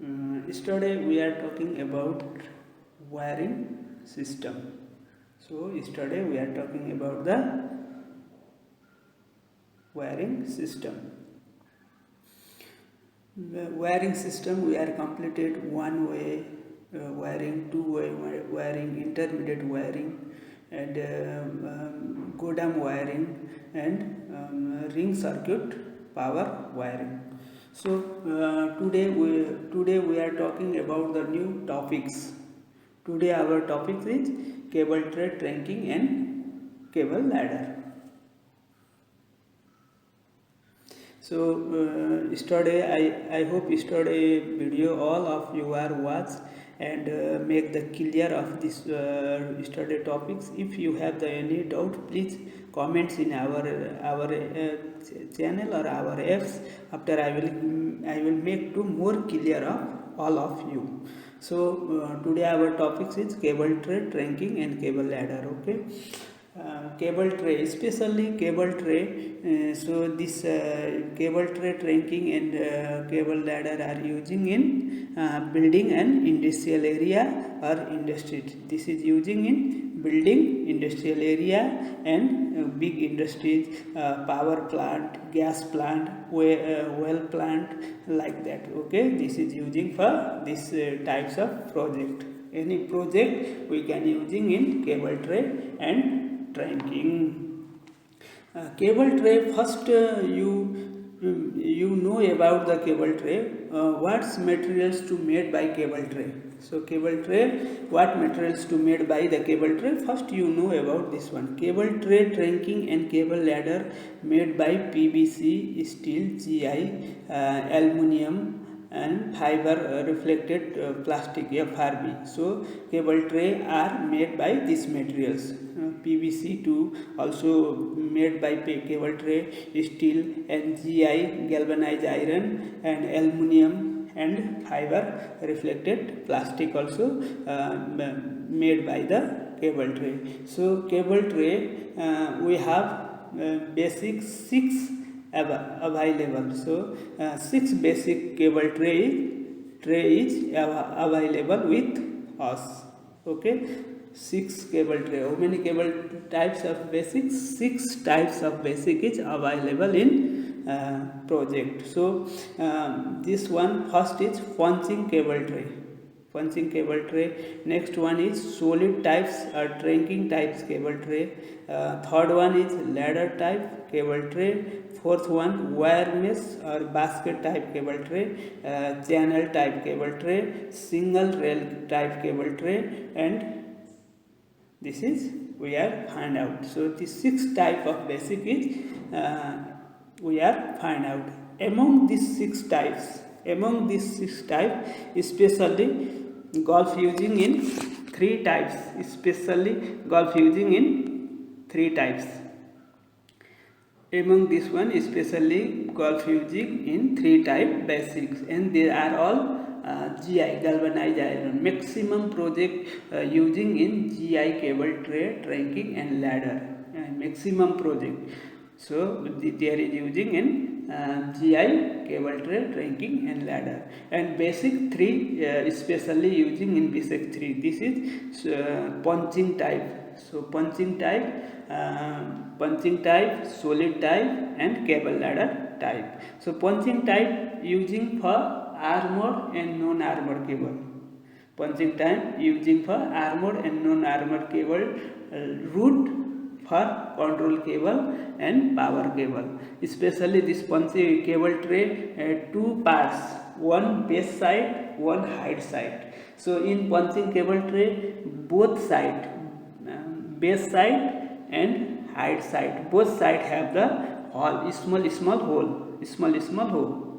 Yesterday we are talking about wiring system. So yesterday we are talking about the wiring system. The wiring system we are completed one way wiring, two-way wiring, intermediate wiring, and Godam wiring, and ring circuit power wiring. So today we are talking about the new topics. Today our topic is cable tray, trunking, and cable ladder. So I hope yesterday video all of you are watch and make the clear of this yesterday topics. If you have the any doubt, please comments in our channel or our apps. After I will make to more clear of all of you. So today our topics is cable tray, trunking, and cable ladder. Okay. Cable tray, especially cable tray. So this cable tray, trunking, and cable ladder are using in building and industrial area or industry. This is using in building, industrial area, and big industries, power plant, gas plant, well plant, like that. Okay, this is using for this types of project. Any project we can using in cable tray and trunking. Cable tray, first you know about the cable tray. What's materials to made by cable tray? So cable tray, what materials to made by the cable tray? First you know about this one. Cable tray, trunking, and cable ladder made by PVC, steel, GI, aluminium, and fiber reflected plastic, FRP. So cable tray are made by these materials. PVC too also made by cable tray, steel, and GI, galvanized iron, and aluminium, and fiber reflected plastic also made by the cable tray. So cable tray we have basic 6 available. So 6 basic cable tray is available with us. Okay, 6 cable tray. How many cable types of basic? 6 types of basic is available in project. So this one first is punching cable tray. Punching cable tray. Next one is solid types or trunking types cable tray. Third one is ladder type cable tray. Fourth one wire mesh or basket type cable tray, channel type cable tray, single rail type cable tray, and this is we are find out. So the 6 type of basic is we are find out. Among these 6 types, especially golf using in 3 types, especially golf using in 3 types. Among this one, especially golf using in 3 type basics, and they are all GI, galvanized iron. Maximum project using in GI cable tray, trunking, and ladder. Maximum project. So they are using in GI cable tray, trunking, and ladder. And basic 3 especially using in basic 3. This is punching type. So punching type, solid type, and cable ladder type. So punching type using for armored and non-armored cable. Punching type using for armored and non-armored cable, route for control cable and power cable. Especially this punching cable tray, 2 parts, one base side, one height side. So in punching cable tray, both side, base side and height side, both side have the hole, small hole.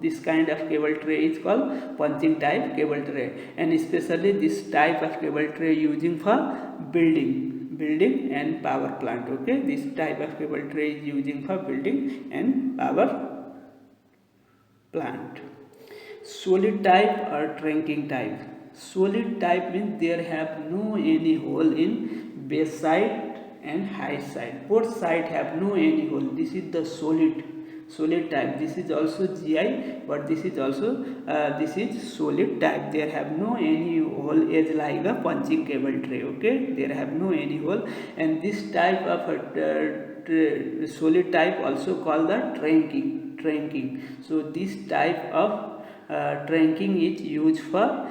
This kind of cable tray is called punching type cable tray, and especially this type of cable tray using for building and power plant. Okay, this type of cable tray is using for building and power plant. Solid type or trunking type. Solid type means there have no any hole in base side and height side. Both side have no any hole. This is the solid solid type. This is also GI, but this is also this is solid type. There have no any hole edge like a punching cable tray. Okay, there have no any hole, and this type of solid type also called the tranking. So this type of tranking is used for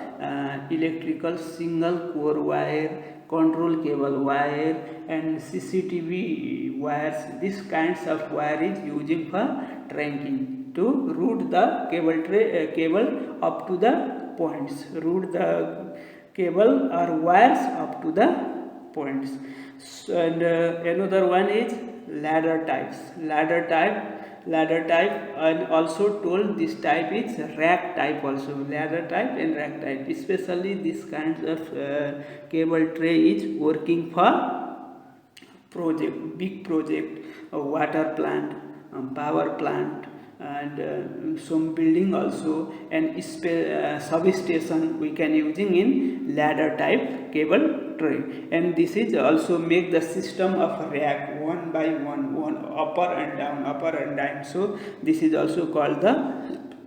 electrical single core wire, control cable wire, and CCTV wires. This kinds of wire is using for tranking to route the cable up to the points. Route the cable or wires up to the points. So, and another one is ladder types. Ladder type, and also told this type is rack type also. Ladder type and rack type, especially this kinds of cable tray is working for big project, a water plant, power plant, and some building also, and substation we can using in ladder type cable tray. And this is also make the system of rack one by one upper and down. So this is also called the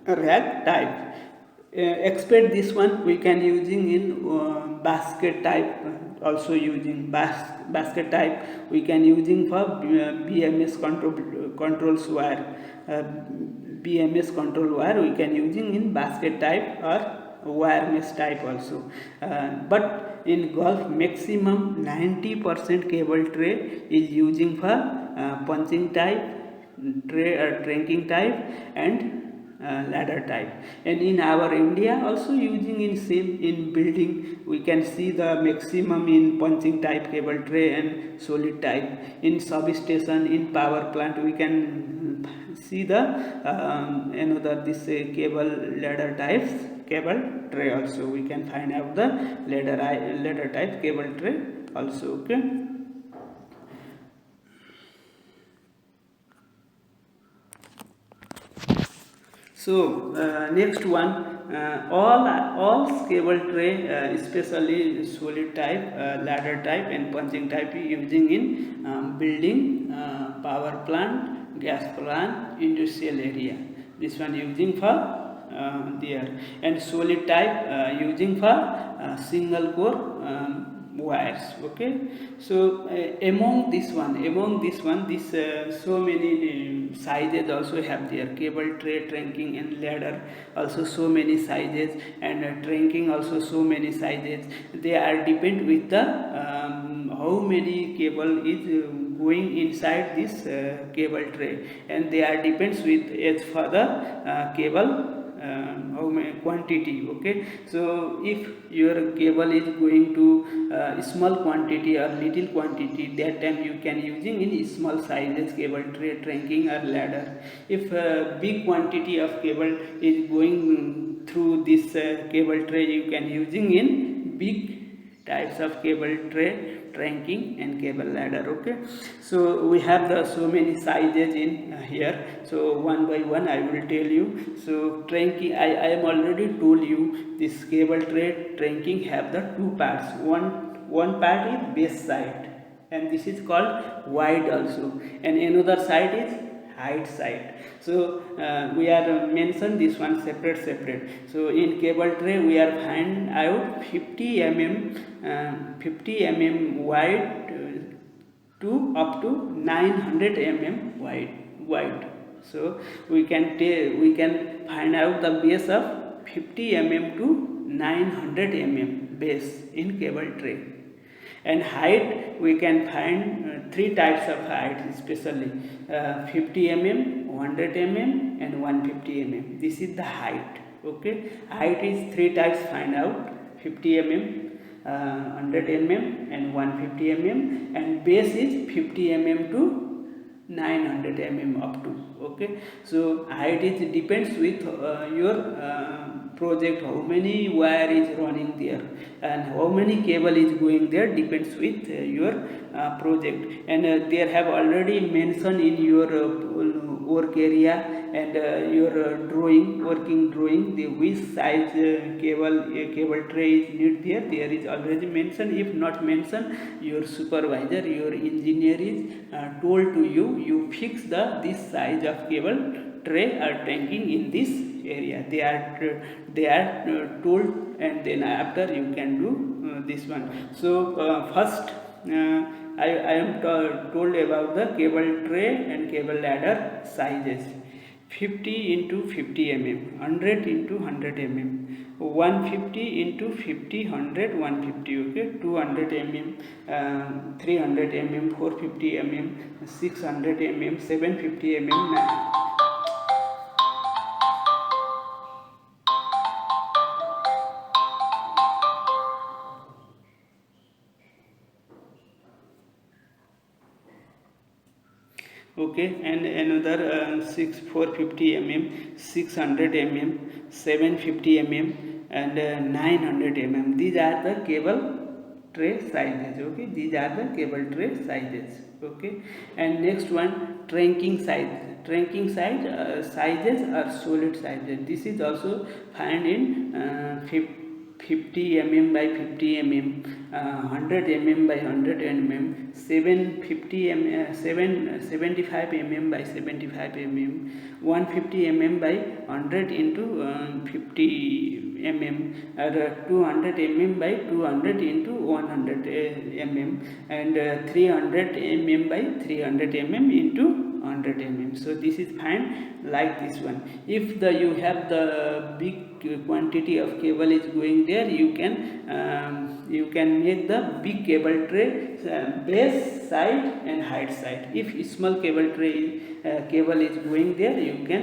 rack type. Expect this one we can using in basket type, also using basket type we can using for BMS controls wire. BMS control wire we can using in basket type or wire mesh type also. But in golf maximum 90% cable tray is using for punching type, tray or tranking type, and ladder type. And in our India also using in same in building we can see the maximum in punching type cable tray and solid type. In substation, in power plant we can see the another this cable ladder types cable tray also. We can find out the ladder type cable tray also. Okay. So next one, all cable tray, especially solid type, ladder type, and punching type, using in building, power plant, gas plant, industrial area. This one using for there, and solid type using for single core wires. Okay, so among this one this so many sizes also have there. Cable tray, tranking, and ladder also so many sizes, and tranking also so many sizes. They are depend with the how many cable is going inside this cable tray, and they are depends with as for the cable how many quantity. Okay, so if your cable is going to small quantity or little quantity, that time you can using in small sizes cable tray, tranking, or ladder. If big quantity of cable is going through this cable tray, you can using in big types of cable tray, tranking, and cable ladder. Okay, so we have the so many sizes in here. So one by one I will tell you. So tranking, I am already told you this cable tray tranking have the two parts. One part is base side, and this is called wide also, and another side is height side. So we are mention this one separate. So in cable tray we are find out 50 mm wide to up to 900 mm wide. So we can find out the base of 50 mm to 900 mm base in cable tray. And height we can find three types of height, especially 50 mm, 100 mm, and 150 mm. This is the height. Okay, height is three types find out: 50 mm, 100 mm, and 150 mm, and base is 50 mm to 900 mm up to. Okay, so height is depends with your project, how many wire is running there and how many cable is going there, depends with your project. And there have already mentioned in your work area and your working drawing the which size cable tray is need there is already mentioned. If not mentioned, your supervisor, your engineer is told to you fix this size of cable tray are trunking in this area. They are told, and then after you can do this one. So first I am told about the cable tray and cable ladder sizes. 50 into 50 mm, 100 into 100 mm, 150 into 50, 100, 150, okay, 200 mm, 300 mm, 450 mm, 600 mm, 750 mm. Okay, and another 450 mm, 600 mm, 750 mm, and 900 mm. These are the cable tray sizes. Okay, these are the cable tray sizes. Okay, and next one, trunking size. Trunking sizes are solid sizes. This is also found in 50 mm by 50 mm, 100 mm by 100 mm, 750 mm, 75 mm by 75 mm, 150 mm by 100 into 50 mm, or 200 mm by 200 into 100 mm, and 300 mm by 300 mm into 100 mm. So this is fine like this one. If you have the big quantity of cable is going there, you can make the big cable tray base side and height side. If small cable tray cable is going there, you can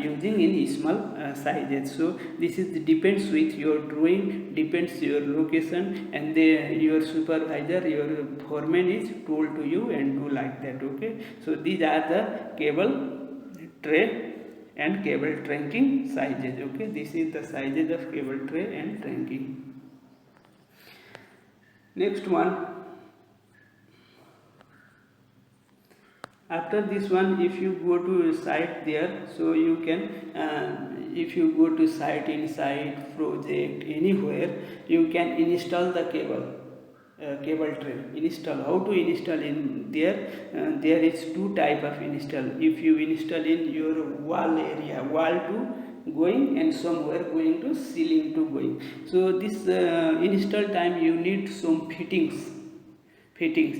using in small sizes. So this is depends with your drawing, depends your location, and your supervisor, your foreman is told to you and do like that. Okay, so these are the cable tray and cable trunking sizes. Okay, this is the sizes of cable tray and trunking. Next one, after this one, if you go to site there, so you can if you go to site, inside project, anywhere, you can install the cable tray. Install, how to install in there? There is two type of install. If you install in your wall area, wall to going, and somewhere going to ceiling to going, so this install time you need some fittings.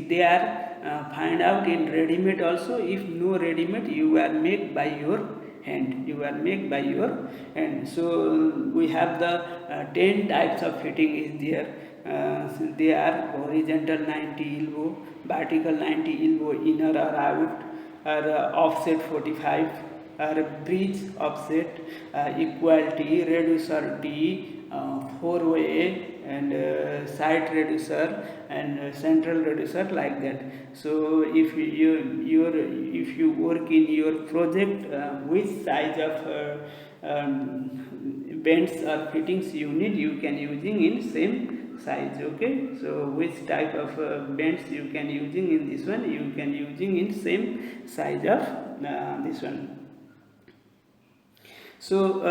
They are find out in ready-made also. If no ready-made, you are make by your hand. So we have the 10 types of fitting is there. They are horizontal 90 elbow, vertical 90 elbow, inner or out, or offset 45, or bridge offset, equality, reducer T, 4-way, and side reducer, and central reducer, like that. So if you work in your project, which size of bends or fittings you need, you can using in same size. Okay, so which type of bends you can using in this one, you can using in same size of this one. So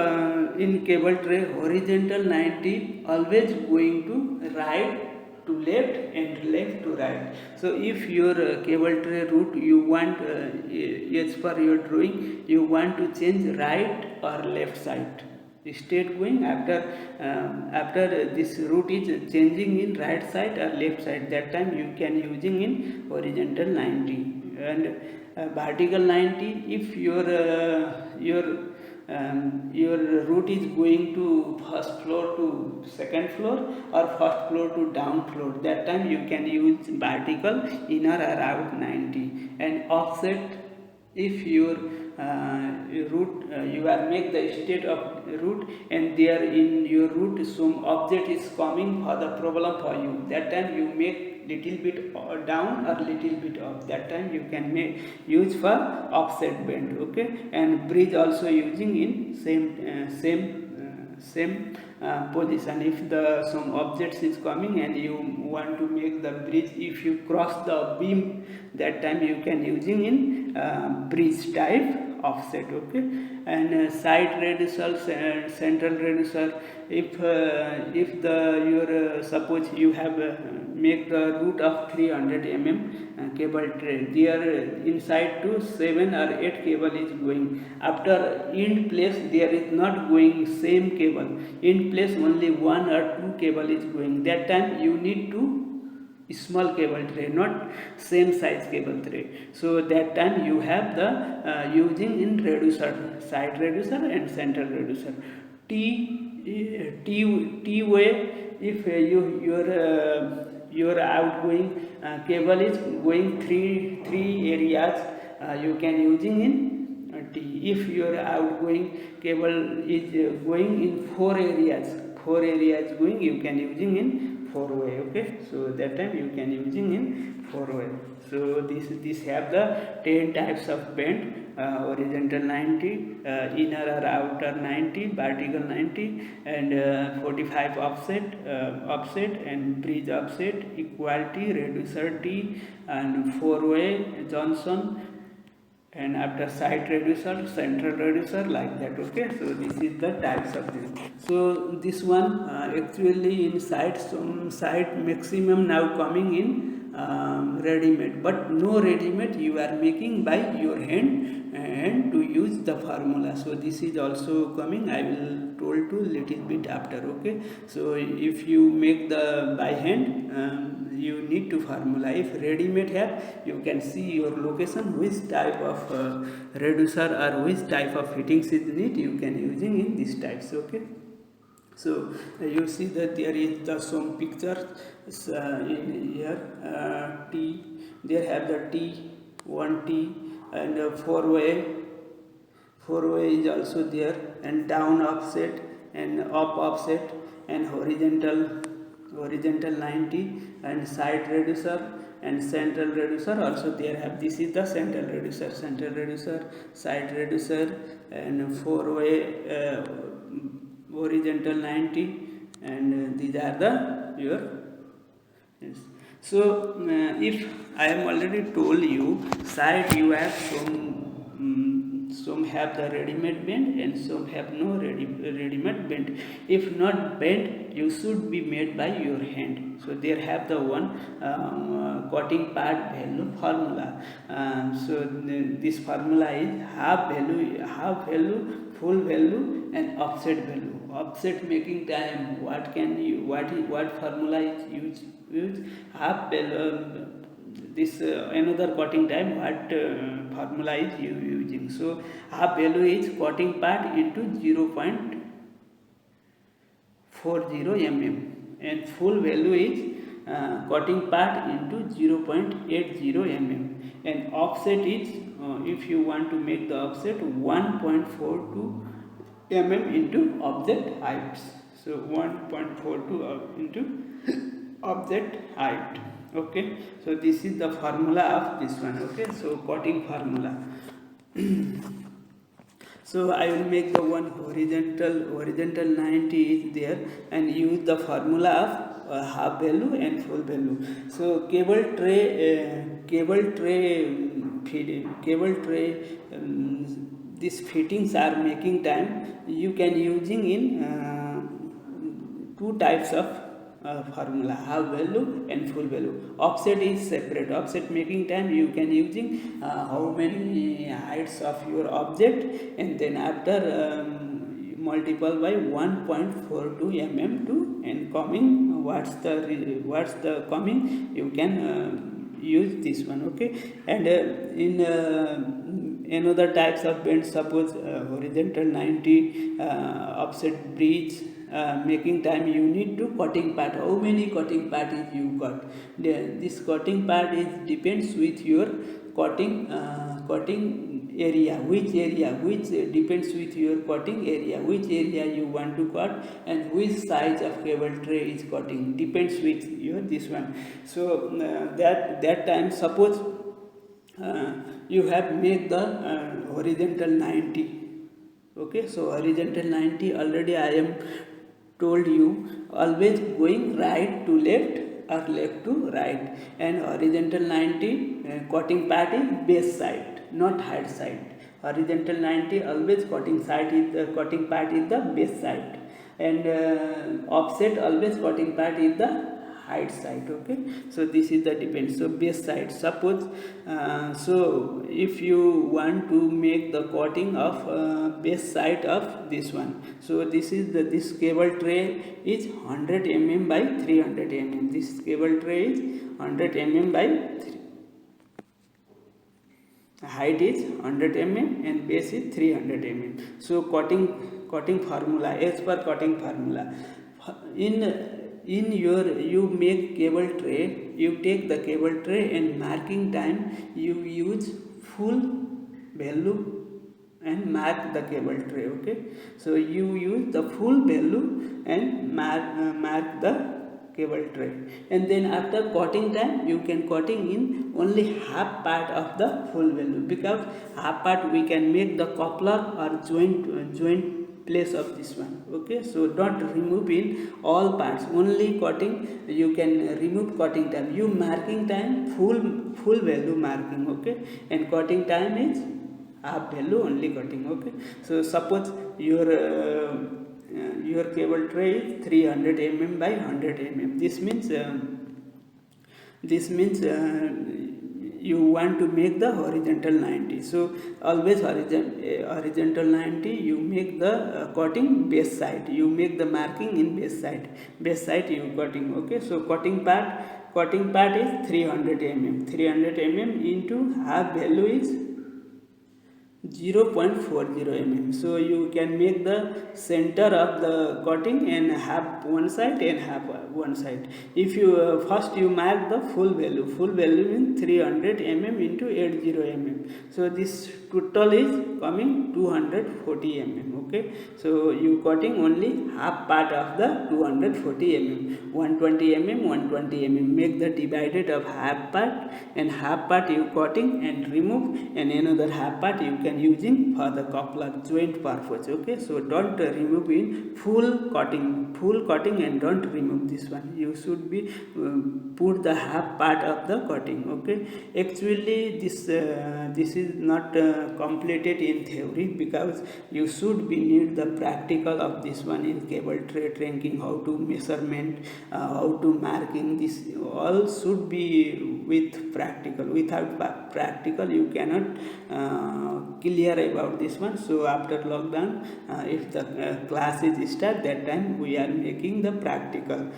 in cable tray, horizontal 90 always going to right to left and left to right. So if your cable tray route you want, as per your drawing, you want to change right or left side, straight going, after this route is changing in right side or left side, that time you can using in horizontal 90. And vertical 90, if your route is going to first floor to second floor, or first floor to down floor, that time you can use vertical, inner or out 90. And offset, if your route you are make the state of route, and there in your route some object is coming for the problem for you, that time you make little bit down or little bit up, that time you can make use for offset bend. Okay, and bridge also using in same position. If the some objects is coming and you want to make the bridge, if you cross the beam, that time you can using in bridge type offset. Okay, and side reducer and central reducer. If the your suppose you have make the route of 300 cable tray, there inside to 7 or 8 cable is going. After end place there is not going same cable, in place only 1 or 2 cable is going. That time you need to small cable tray, not same size cable tray. So that time you have the using in reducer, side reducer and central reducer. T way, if your outgoing cable is going three areas, you can using in T. If your outgoing cable is going in four areas going, you can using in four way. Okay, so that time you can using in four way. So this have the 10 types of bend. Horizontal 90, inner or outer 90, vertical 90, and 45 offset and bridge offset, equality, reducer T, and four-way Johnson, and after side reducer, central reducer, like that. Okay, so this is the types of this. So this one actually in some side maximum now coming in ready-made, but no ready-made you are making by your hand and to use the formula. So this is also coming, I will told to little bit after. Okay, so if you make the by hand, you need to formula. If ready-made have, you can see your location which type of reducer or which type of fittings is need, you can using in these types. Okay, so you see that there is the some pictures in here. T, there have the T, 1T, and four-way is also there, and down offset and up offset, and horizontal 90, and side reducer and central reducer also there have. This is the central reducer, side reducer, and four-way horizontal 90, and these are the your. Yes. So if I am already told you, side you have some have the ready-made bend and some have no ready-made bend. If not bend, you should be made by your hand. So there have the one cutting part value formula. So this formula is half value, full value, and offset value. Offset making time, what formula is used? Half value. This another cutting time, what formula is you using? So half value is cutting part into 0.40 mm, and full value is cutting part into 0.80 mm, and offset is if you want to make the offset 1.42 mm into object height. So 1.42 into object height. Okay, so this is the formula of this one. Okay, so cutting formula. So I will make the one horizontal 90 is there, and use the formula of half value and full value. So cable tray these fittings are making time, you can using in two types of formula, half value and full value. Offset is separate. Offset making time you can using how many heights of your object, and then after multiple by 1.42 mm to, and coming what's the coming, you can use this one. Okay, and in another types of bend, suppose horizontal 90 offset bridge making time, you need to cutting part. How many cutting part is you cut? This cutting part is depends with your cutting area, which depends with your cutting area, which area you want to cut, and which size of cable tray is cutting, depends with your this one. So that time, suppose you have made the horizontal 90. Okay, so horizontal 90 already I am told you, always going right to left or left to right, and horizontal 90 cutting part is base side, not height side. horizontal 90, always cutting side is the cutting part is the base side, and offset always cutting part is the height side. Okay, so this is the depend. So base side, suppose so if you want to make the cutting of base side of this one, so this is the this cable tray is 100 mm by 300 mm. This cable tray is 100 mm by 3, height is 100 mm and base is 300 mm. So cutting formula, as per cutting formula, in your you make cable tray, you take the cable tray and marking time you use full value and mark the cable tray. Okay, so you use the full value and mark the cable tray, and then after cutting time you can cutting in only half part of the full value, because half part we can make the coupler or joint place of this one. Okay, so don't remove in all parts, only cutting you can remove cutting time, you marking time full value marking. Okay, and cutting time is half value only cutting. Okay, so suppose your cable tray is 300 mm by 100 mm. This means you want to make the horizontal 90. So always horizontal 90 you make the cutting base side, you make the marking in base side you cutting. Okay, so cutting part is 300 mm. 300 mm into half value is 0.40 mm. So you can make the center of the cutting and half one side and half one side. If you first you mark the full value means 300 mm into 80 mm. So this total is coming 240 mm. Okay, so you cutting only half part of the 240 mm. 120 mm 120 mm, make the divided of half part, and half part you cutting and remove, and another half part you can using for the coupler joint purpose. Okay, so don't remove in full cutting and don't remove this one. You should be put the half part of the cutting. Okay, actually this is not completed in theory, because you should be need the practical of this one in cable tray trunking, how to measurement, how to marking, this all should be with practical. Without practical you cannot clear about this one. So after lockdown, if the classes start, that time we are making the practical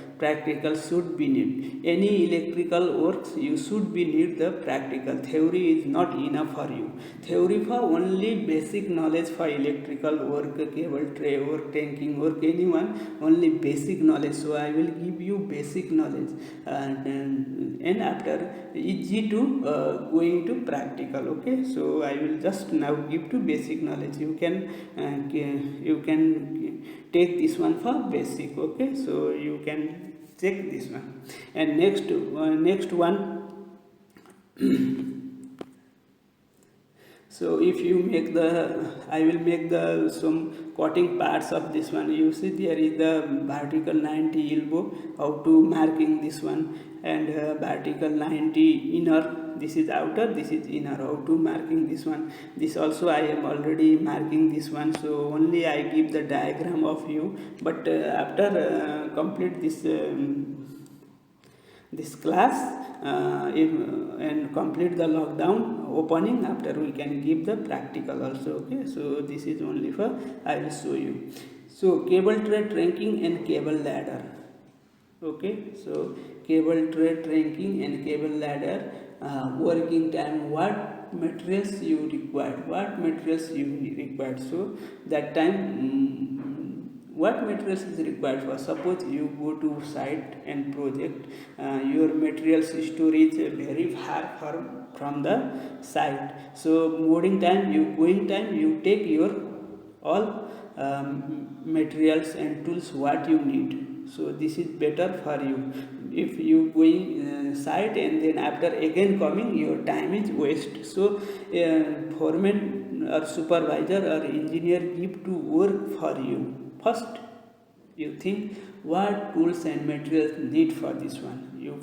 should be need. Any electrical works you should be need the practical. Theory is not enough for you. Theory for only basic knowledge for electrical work, cable tray work, tanking work, anyone, only basic knowledge. So I will give you basic knowledge, and after easy to going to practical. Okay, so I will just now give to basic knowledge. You can take this one for basic. Okay, so you can check this one, and next one. So if you make I will make the some cutting parts of this one. You see there is the vertical 90 elbow, how to marking this one, and vertical 90 inner, this is outer, this is inner, how to marking this one. This also I am already marking this one, so only I give the diagram of you. But after complete this class, and complete the lockdown opening, after we can give the practical also. Okay, so this is only for I will show you. So cable tray trunking and cable ladder. Okay, so cable tray trunking and cable ladder, working time, what materials you required, so that time what materials is required for. Suppose you go to site and project, your materials storage very far from the site, so moving time, you take your all materials and tools what you need. So this is better for you. If you going site and then after again coming, your time is waste. So foreman or supervisor or engineer give to work for you. First you think what tools and materials need for this one. You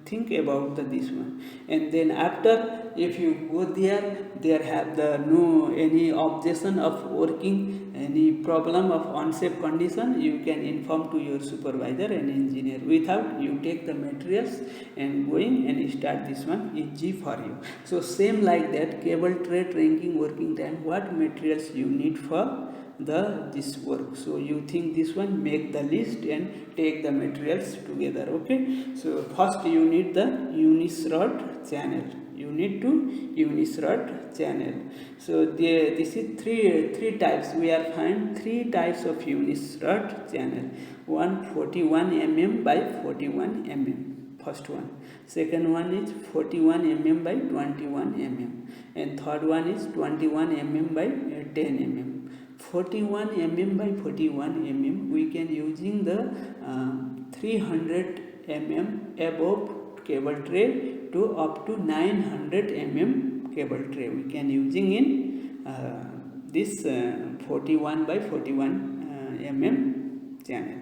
think about this one. And then after, if you go there have the no any objection of working, any problem of unsafe condition, you can inform to your supervisor and engineer. Without, you take the materials and going and start this one, easy for you. So same like that, cable tray trunking working time, what materials you need for this work. So you think this one, make the list and take the materials together. Okay, so first you need the Unisrod channel. You need to Unisrod channel. So this is three types. We are find three types of Unisrod channel. One 41 mm by 41 mm. First one. Second one is 41 mm by 21 mm. And third one is 21 mm by 10 mm. 41 mm by 41 mm, we can using the 300 mm above cable tray to up to 900 mm cable tray. We can using in this 41 by 41 mm channel.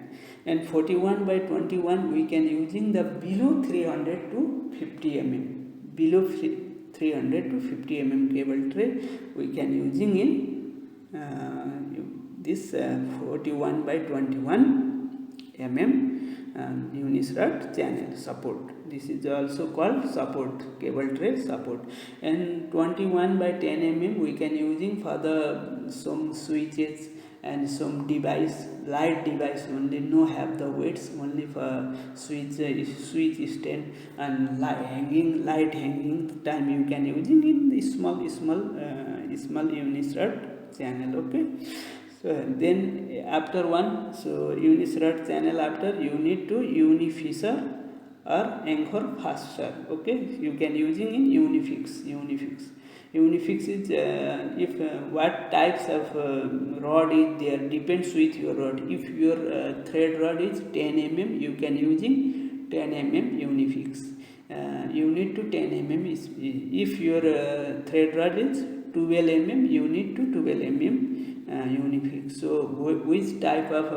And 41 by 21, we can using the below 300 to 50 mm. Below 300 to 50 mm cable tray, we can using in this 41 by 21 mm Unisrod channel support. This is also called support, cable tray support. And 21 by 10 mm, we can using for the some switches and some device, light device only, no have the weights, only for switch stand and light hanging time you can using in the small Unisrod channel. Okay, so then after one, so Unisrod channel, after you need to Unifisher or anchor faster. Okay, you can using in Unifix is if what types of rod is there, depends with your rod. If your thread rod is 10 mm, you can using 10 mm Unifix. You need to 10 mm is, if your thread rod is 12 mm, you need to 12 mm Unifix. So which type of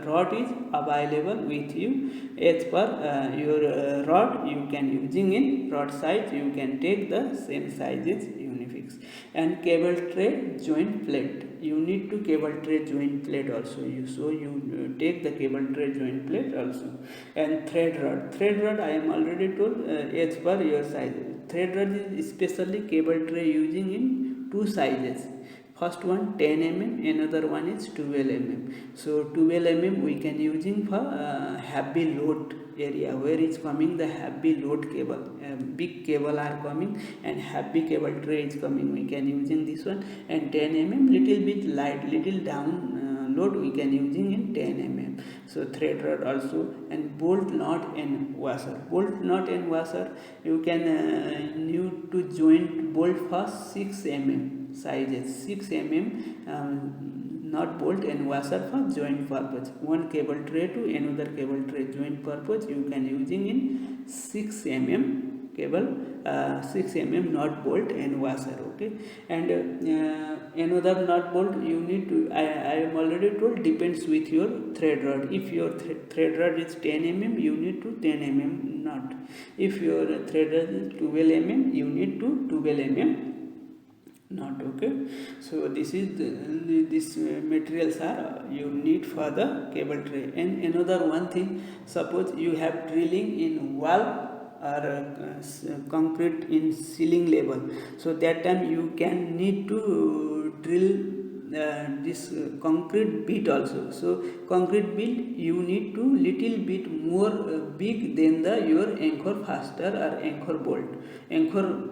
rod is available with you, as per your rod, you can using in rod size, you can take the same sizes Unifix. And cable tray joint plate, you need to cable tray joint plate also. You take the cable tray joint plate also. And thread rod I am already told, as per your size. Thread rod is especially cable tray using in two sizes. First one 10 mm, another one is 12 mm. So 12 mm we can using for heavy load area, where is coming the heavy load cable, big cable are coming and heavy cable tray is coming, we can using this one. And 10 mm little bit light, little down load, we can using in 10 mm. So thread rod also. And bolt knot and washer, you can need to joint bolt for 6 mm sizes, 6 mm knot bolt and washer for joint purpose. One cable tray to another cable tray joint purpose, you can using in 6 mm cable, 6 mm knot bolt and washer. Okay, and another knot bolt you need to, I am already told, depends with your thread rod. If your thread rod is 10 mm, you need to 10 mm knot. If your thread rod is 12 mm, you need to 12 mm not. Okay, so this is these materials are you need for the cable tray. And another one thing, suppose you have drilling in wall or concrete in ceiling level, so that time you can need to drill this concrete bit also. So concrete bit you need to little bit more big than the your anchor faster or anchor bolt, anchor.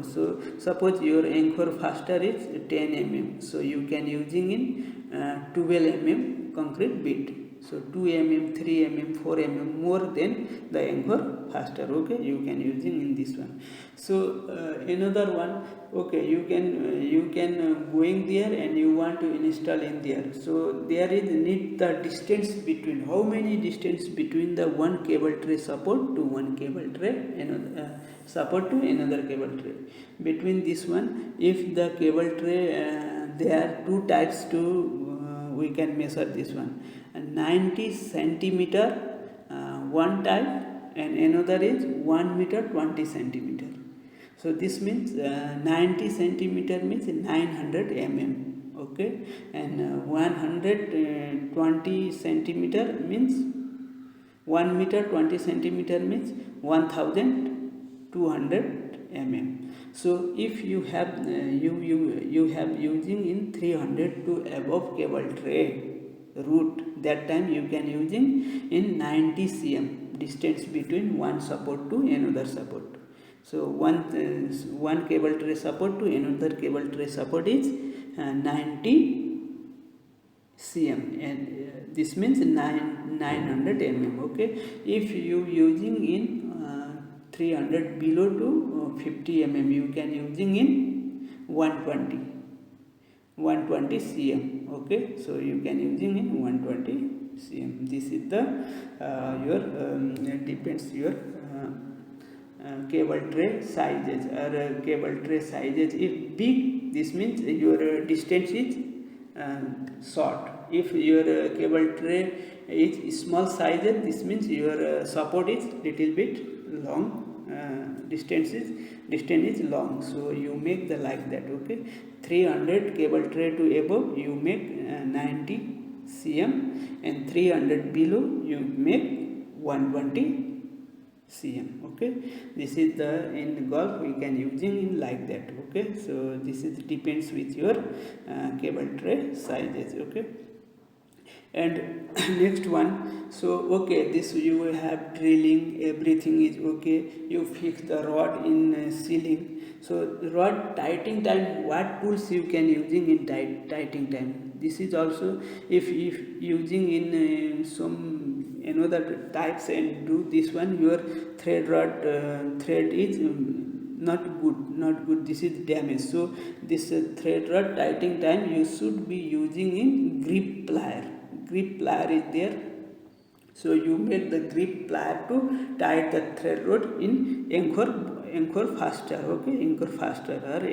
So suppose your anchor faster is 10 mm, so you can using in 12 mm concrete bit. So 2 mm, 3 mm, 4 mm more than the anchor faster. Okay, you can using in this one. So another one, okay, you can going there and you want to install in there. So there is need the distance between, how many distance between the one cable tray support to one cable tray, another support to another cable tray. Between this one, if the cable tray there are two types to we can measure this one, 90 centimeter one type and another is 1 meter 20 centimeter. So this means 90 centimeter means 900 mm, okay, and 120 centimeter means 1 meter 20 centimeter means 1200 mm. So if you have you have using in 300 to above cable tray route, that time you can using in 90 cm distance between one support to another support. So one cable tray support to another cable tray support is 90 cm, and this means 900 mm, okay. If you using in 300 below to 50 mm, you can using in 120 cm, okay. So you can using in 120 cm. This is the your depends your cable tray sizes, or cable tray sizes. If big, this means your distance is short. If your cable tray is small sizes, this means your support is little bit long, distance is long. So you make the like that, okay. 300 cable tray to above you make 90 cm, and 300 below you make 120 cm, okay. This is the in golf we can using in like that, okay. So this is depends with your cable tray sizes, okay. And next one, so okay, this you will have drilling, everything is okay, you fix the rod in ceiling. So rod tightening time, what tools you can using in tightening time? This is also if using in some another types and do this one, your thread rod thread is not good, this is damaged. So this thread rod tightening time you should be using in grip plier is there. So you make the grip plier to tie the thread rod in anchor faster, okay, anchor faster or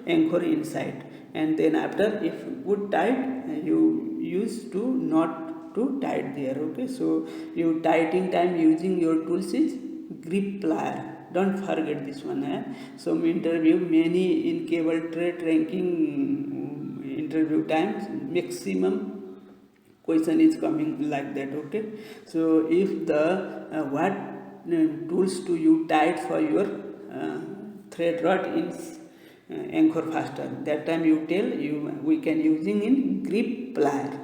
anchor inside, and then after if good tight you use to knot to tight there, okay. So you tightening time using your tools is grip plier. Don't forget this one. Some interview, many in cable tray ranking interview times, maximum question is coming like that, okay. So if the what tools to you tight for your thread rod in anchor faster, that time you tell you we can using in grip plier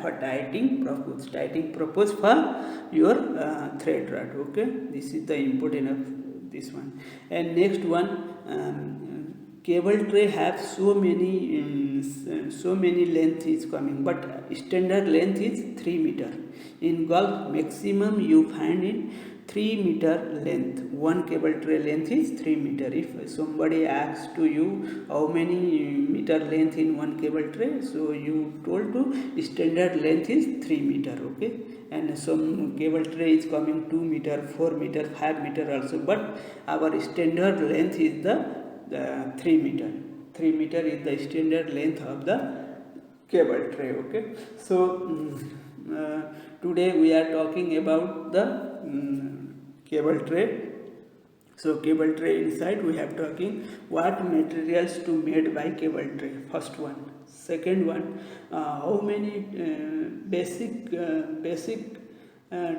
for tightening purpose for your thread rod, okay. This is the important of this one. And next one, cable tray have so many length is coming, but standard length is 3 meter. In golf maximum you find in 3 meter length. One cable tray length is 3 meter. If somebody asks to you how many meter length in one cable tray, so you told to standard length is 3 meter, okay. And some cable tray is coming 2 meter, 4 meter, 5 meter also, but our standard length is the 3 meter. 3 meter is the standard length of the cable tray, okay. So today we are talking about the cable tray. So cable tray inside we have talking what materials to made by cable tray, first one. Second one, how many basic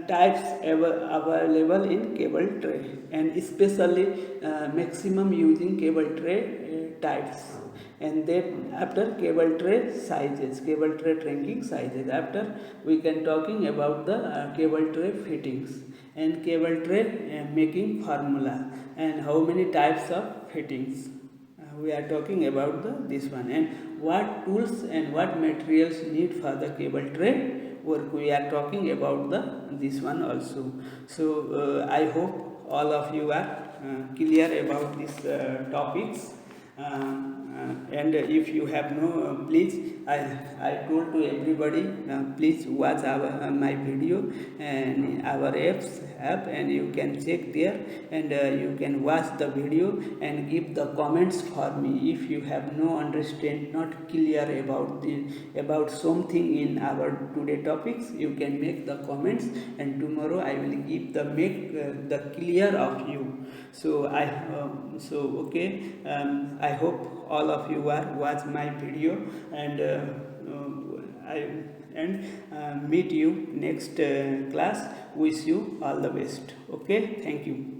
types available in cable tray, and especially maximum using cable tray types. And then after cable tray sizes, cable tray trunking sizes. After we can talking about the cable tray fittings and cable tray making formula and how many types of fittings. We are talking about this one, and what tools and what materials need for the cable tray work. We are talking about this one also. So I hope all of you are clear about these topics. and if you have no please I told to everybody please watch our my video and our app and you can check there and you can watch the video and give the comments for me if you have no understand not clear about something in our today topics. You can make the comments and tomorrow I will give the make the clear of you. So okay, I hope all of you are watch my video and I and meet you next class. Wish you all the best. Okay, thank you.